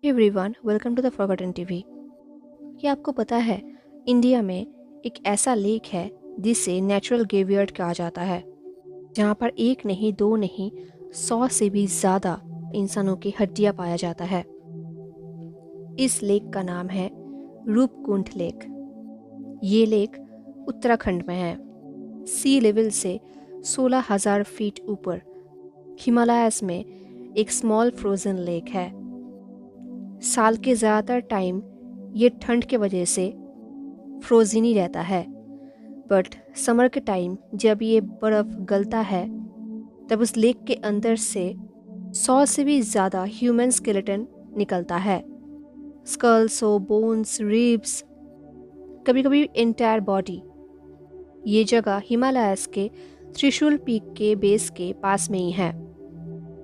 Everyone welcome to the forgotten TV. क्या आपको पता है इंडिया में एक ऐसा लेक है जिसे नेचुरल ग्रेवयार्ड कहा जाता है, जहाँ पर एक नहीं दो नहीं 100 से भी ज़्यादा इंसानों की हड्डियाँ पाया जाता है। इस लेक का नाम है रूपकुंड लेक। ये लेक उत्तराखंड में है। सी लेवल से 16,000 फीट ऊपर हिमालयास में एक स्मॉल फ्रोजन लेक है। साल के ज़्यादातर टाइम ये ठंड के वजह से फ्रोजन ही रहता है, बट समर के टाइम जब ये बर्फ़ गलता है तब उस लेक के अंदर से 100 से भी ज़्यादा ह्यूमन स्केलेटन निकलता है। स्कल्स हो, बोन्स, रिब्स, कभी कभी एंटायर बॉडी। ये जगह हिमालयास के त्रिशूल पीक के बेस के पास में ही है।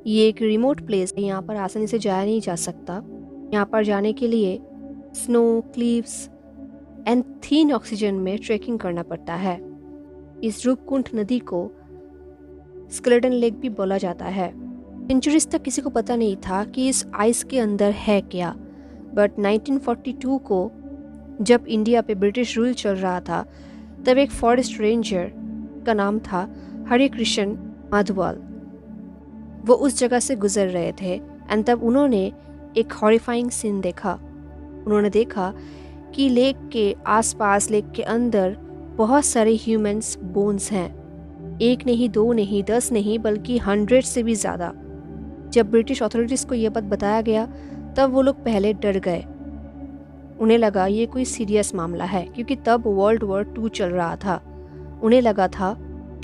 ये एक रिमोट प्लेस है, यहाँ पर आसानी से जाया नहीं जा सकता। यहाँ पर जाने के लिए snow, cleaves and thin oxygen में ट्रेकिंग करना पड़ता है। इस रूपकुंड नदी को स्केलेटन लेक भी बोला जाता है। सेंचुरीज तक किसी को पता नहीं था कि इस आइस के अंदर है क्या, बट 1942 को जब इंडिया पे ब्रिटिश रूल चल रहा था तब एक फॉरेस्ट रेंजर का नाम था हरे कृष्ण माधवाल। वो उस जगह से गुजर रहे थे एंड तब उन्होंने एक हॉरिफाइंग सीन देखा। उन्होंने देखा कि लेक के आसपास, लेक के अंदर बहुत सारे ह्यूमंस बोन्स हैं। एक नहीं, दो नहीं, 10 नहीं, बल्कि 100 से भी ज़्यादा। जब ब्रिटिश अथॉरिटीज़ को ये बात बताया गया तब वो लोग पहले डर गए। उन्हें लगा ये कोई सीरियस मामला है, क्योंकि तब वर्ल्ड वॉर 2 चल रहा था। उन्हें लगा था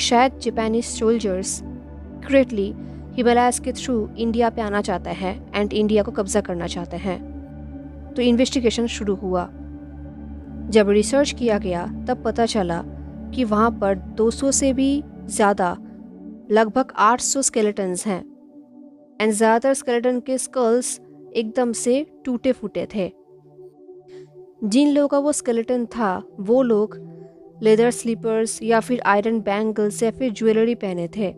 शायद जापानीज सोल्जर्स सीक्रेटली हिमालयास के थ्रू इंडिया पे आना चाहते हैं एंड इंडिया को कब्जा करना चाहते हैं। तो इन्वेस्टिगेशन शुरू हुआ। जब रिसर्च किया गया तब पता चला कि वहाँ पर 200 से भी ज़्यादा, लगभग 800 स्केलेटन्स हैं एंड ज़्यादातर स्केलेटन के स्कल्स एकदम से टूटे फूटे थे। जिन लोगों का वो स्केलेटन था वो लोग लेदर स्लीपर्स या फिर आयरन बैंगल्स या फिर ज्वेलरी पहने थे।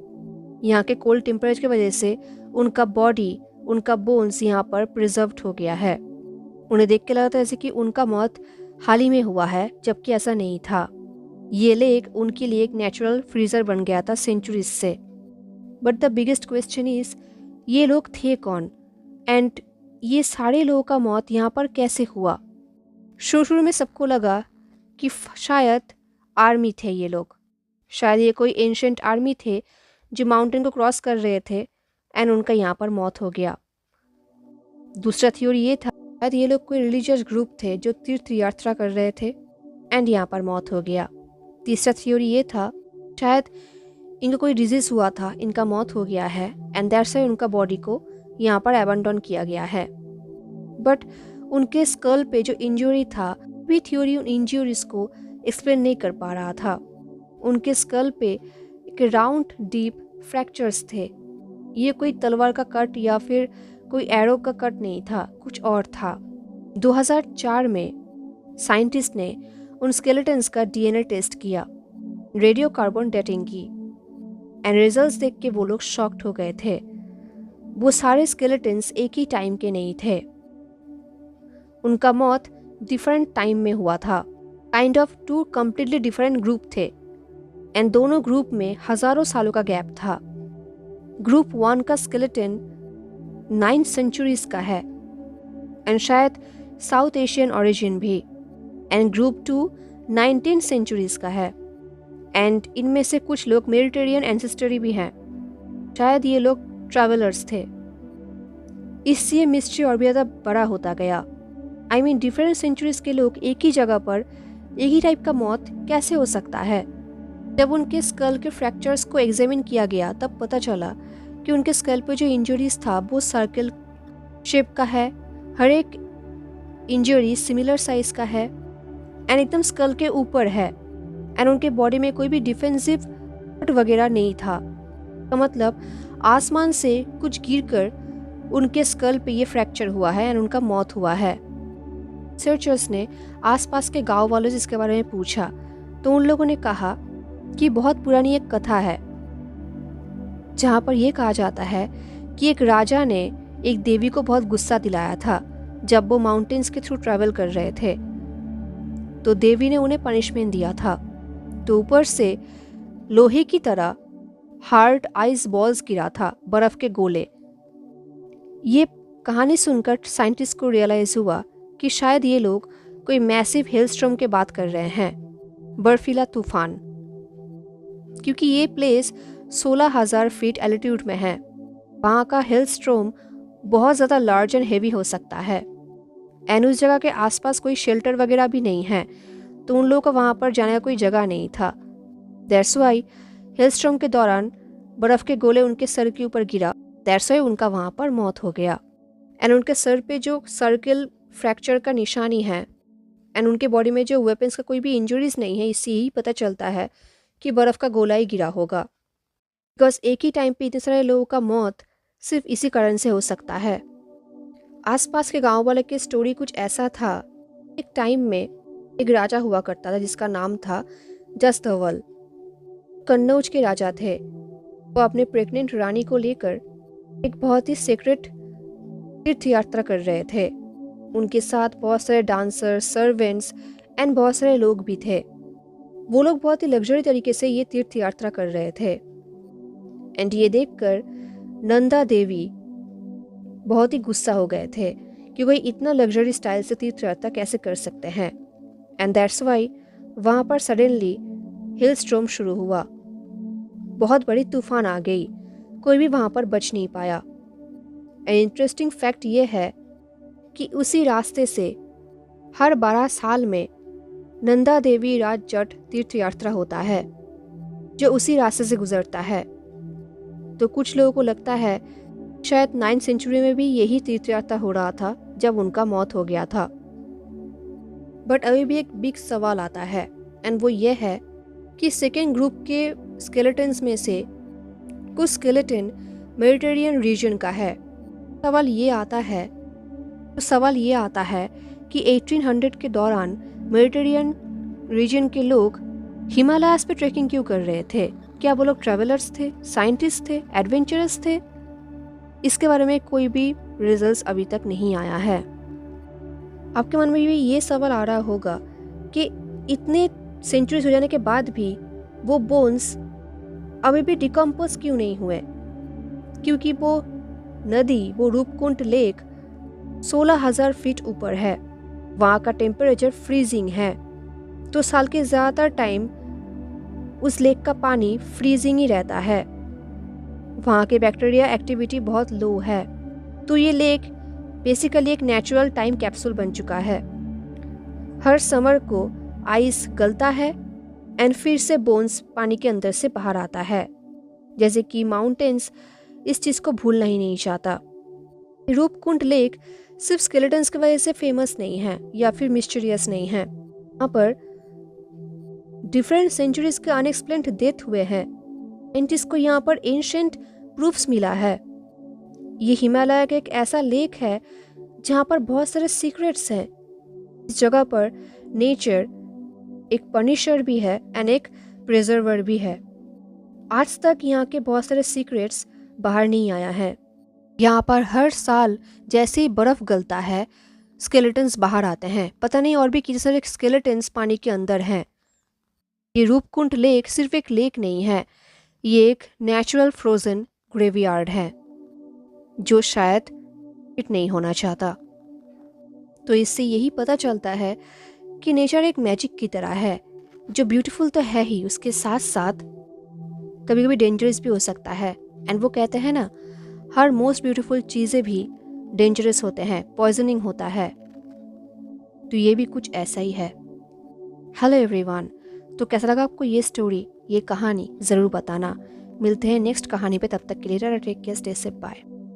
यहाँ के कोल्ड टेम्परेचर की वजह से उनका बॉडी, उनका बोन्स यहाँ पर प्रिजर्व्ड हो गया है। उन्हें देख के लगा था जैसे कि उनका मौत हाल ही में हुआ है, जबकि ऐसा नहीं था। ये लेक उनके लिए एक नेचुरल फ्रीजर बन गया था सेंचुरीज से। But the biggest question is, ये लोग थे कौन एंड ये सारे लोगों का मौत यहाँ पर कैसे हुआ? शुरू में सबको लगा कि शायद आर्मी थे ये लोग, शायद ये कोई एंशंट आर्मी थे जो माउंटेन को क्रॉस कर रहे थे एंड उनका यहाँ पर मौत हो गया। दूसरा थ्योरी ये था शायद ये लोग कोई रिलीजियस ग्रुप थे जो तीर्थ यात्रा कर रहे थे एंड यहाँ पर मौत हो गया। तीसरा थ्योरी ये था शायद इनको कोई डिजीज हुआ था, इनका मौत हो गया है एंड दैट्स व्हाई उनका बॉडी को यहाँ पर एबंडन किया गया है। बट उनके स्कल पे जो इंजरी था, भी थ्योरी उन इंजरीज को एक्सप्लेन नहीं कर पा रहा था। उनके स्कल पे एक राउंड डीप फ्रैक्चर्स थे। ये कोई तलवार का कट या फिर कोई एरो का कट नहीं था, कुछ और था। 2004 में साइंटिस्ट ने उन स्केलेटन्स का डीएनए टेस्ट किया, रेडियो कार्बन डेटिंग की एंड रिजल्ट्स देख के वो लोग शॉक्ड हो गए थे। वो सारे स्केलेटन्स एक ही टाइम के नहीं थे, उनका मौत डिफरेंट टाइम में हुआ था। Kind of 2 completely different group थे एंड दोनों ग्रुप में हजारों सालों का गैप था। ग्रुप 1 का स्केलेटन 9 सेंचुरीज का है एंड शायद साउथ एशियन ओरिजिन भी, एंड ग्रुप 2 19 सेंचुरीज का है एंड इनमें से कुछ लोग मेडिटेरियन एंसेस्टरी भी हैं। शायद ये लोग ट्रैवलर्स थे। इससे ये मिस्ट्री और भी ज़्यादा बड़ा होता गया। आई मीन डिफरेंट सेंचुरीज के लोग एक ही जगह पर एक ही टाइप का मौत कैसे हो सकता है? जब उनके स्कल के फ्रैक्चर्स को एग्जामिन किया गया तब पता चला कि उनके स्कल पे जो इंजरीज था वो सर्कल शेप का है, हर एक इंजरी सिमिलर साइज का है एंड एकदम स्कल के ऊपर है एंड उनके बॉडी में कोई भी डिफेंसिव कट वगैरह नहीं था। तो मतलब आसमान से कुछ गिरकर उनके स्कल पे ये फ्रैक्चर हुआ है एंड उनका मौत हुआ है। रिसर्चर्स ने आसपास के गांव वालों से इसके बारे में पूछा तो उन लोगों ने कहा कि बहुत पुरानी एक कथा है जहाँ पर यह कहा जाता है कि एक राजा ने एक देवी को बहुत गुस्सा दिलाया था जब वो माउंटेन्स के थ्रू ट्रैवल कर रहे थे तो देवी ने उन्हें पनिशमेंट दिया था। तो ऊपर से लोहे की तरह हार्ड आइस बॉल्स गिरा था, बर्फ के गोले। ये कहानी सुनकर साइंटिस्ट को रियलाइज हुआ कि शायद ये लोग कोई मैसिव हेलस्टॉर्म के बात कर रहे हैं, बर्फीला तूफान, क्योंकि ये प्लेस 16,000 फीट एल्टीट्यूड में है। वहाँ का हेलस्टॉर्म बहुत ज़्यादा लार्ज एंड हेवी हो सकता है एंड उस जगह के आसपास कोई शेल्टर वगैरह भी नहीं है, तो उन लोगों को वहाँ पर जाने का कोई जगह नहीं था। दैट्स वाई हेलस्टॉर्म के दौरान बर्फ़ के गोले उनके सर के ऊपर गिरा, दैट्स वाई उनका वहाँ पर मौत हो गया। एंड उनके सर पे जो सर्कल फ्रैक्चर का निशानी है एंड उनके बॉडी में जो वेपन्स का कोई भी इंजरीज नहीं है, इससे ही पता चलता है कि बर्फ़ का गोला ही गिरा होगा। बिकॉज एक ही टाइम पे इतने सारे लोगों का मौत सिर्फ इसी कारण से हो सकता है। आसपास के गांव वाले की स्टोरी कुछ ऐसा था। एक टाइम में एक राजा हुआ करता था जिसका नाम था जसधवल। कन्नौज के राजा थे। वो अपने प्रेग्नेंट रानी को लेकर एक बहुत ही सीक्रेट तीर्थ यात्रा कर रहे थे। उनके साथ बहुत सारे डांसर, सर्वेंट्स एंड बहुत सारे लोग भी थे। वो लोग बहुत ही लग्जरी तरीके से ये तीर्थ यात्रा कर रहे थे एंड ये देखकर नंदा देवी बहुत ही गुस्सा हो गए थे कि कोई इतना लग्जरी स्टाइल से तीर्थ यात्रा कैसे कर सकते हैं। एंड दैट्स वाई वहाँ पर सडनली हिल स्टॉर्म शुरू हुआ। बहुत बड़ी तूफान आ गई, कोई भी वहाँ पर बच नहीं पाया। एंड इंटरेस्टिंग फैक्ट ये है कि उसी रास्ते से हर 12 साल में नंदा देवी राज जट तीर्थ यात्रा होता है जो उसी रास्ते से गुजरता है। तो कुछ लोगों को लगता है शायद 9th सेंचुरी में भी यही तीर्थ यात्रा हो रहा था जब उनका मौत हो गया था। बट अभी भी एक बिग सवाल आता है एंड वो ये है कि सेकेंड ग्रुप के स्केलेटन्स में से कुछ स्केलेटन मेडिटेरियन रीजन का है। सवाल ये आता है कि 1800 के दौरान मेडिटेरियन रीजन के लोग हिमालयास पे ट्रेकिंग क्यों कर रहे थे? क्या वो लोग ट्रैवलर्स थे, साइंटिस्ट थे, एडवेंचरस थे? इसके बारे में कोई भी रिजल्ट्स अभी तक नहीं आया है। आपके मन में भी ये सवाल आ रहा होगा कि इतने सेंचुरीज हो जाने के बाद भी वो बोन्स अभी भी डिकम्पोज क्यों नहीं हुए? क्योंकि वो नदी, वो रूपकुंड लेक 16,000 फीट ऊपर है। वहाँ का टेम्परेचर फ्रीजिंग है, तो साल के ज़्यादातर टाइम उस लेक का पानी फ्रीजिंग ही रहता है। वहाँ के बैक्टीरिया एक्टिविटी बहुत लो है, तो ये लेक बेसिकली एक नेचुरल टाइम कैप्सूल बन चुका है। हर समर को आइस गलता है एंड फिर से बोन्स पानी के अंदर से बाहर आता है। जैसे कि माउंटेन्स इस चीज़ को भूलना ही नहीं चाहता। रूपकुंड लेक सिर्फ स्केलेटन्स की वजह से फेमस नहीं है या फिर मिस्टीरियस नहीं है। यहाँ पर डिफरेंट सेंचुरीज के अनएक्सप्लेन्ड डेथ हुए हैं। साइंटिस्ट को यहाँ पर एंशिएंट प्रूफ्स मिला है। ये हिमालय का एक ऐसा लेक है जहाँ पर बहुत सारे सीक्रेट्स हैं। इस जगह पर नेचर एक पनिशर भी है एंड एक प्रिजर्वर भी है। आज तक यहाँ के बहुत सारे सीक्रेट्स बाहर नहीं आया है। यहाँ पर हर साल जैसे ही बर्फ गलता है स्केलेटन्स बाहर आते हैं। पता नहीं और भी कितने सारे स्केलेटन्स पानी के अंदर हैं। ये रूपकुंड लेक सिर्फ एक लेक नहीं है, ये एक नेचुरल फ्रोजन ग्रेवयार्ड है जो शायद हिट नहीं होना चाहता। तो इससे यही पता चलता है कि नेचर एक मैजिक की तरह है जो ब्यूटीफुल तो है ही, उसके साथ साथ कभी कभी डेंजरस भी हो सकता है। एंड वो कहते हैं ना, हर मोस्ट ब्यूटीफुल चीज़ें भी डेंजरस होते हैं, पॉइजनिंग होता है। तो ये भी कुछ ऐसा ही है। हेलो एवरीवन, तो कैसा लगा आपको ये स्टोरी, ये कहानी ज़रूर बताना। मिलते हैं नेक्स्ट कहानी पे, तब तक के लिए take care, stay safe, bye.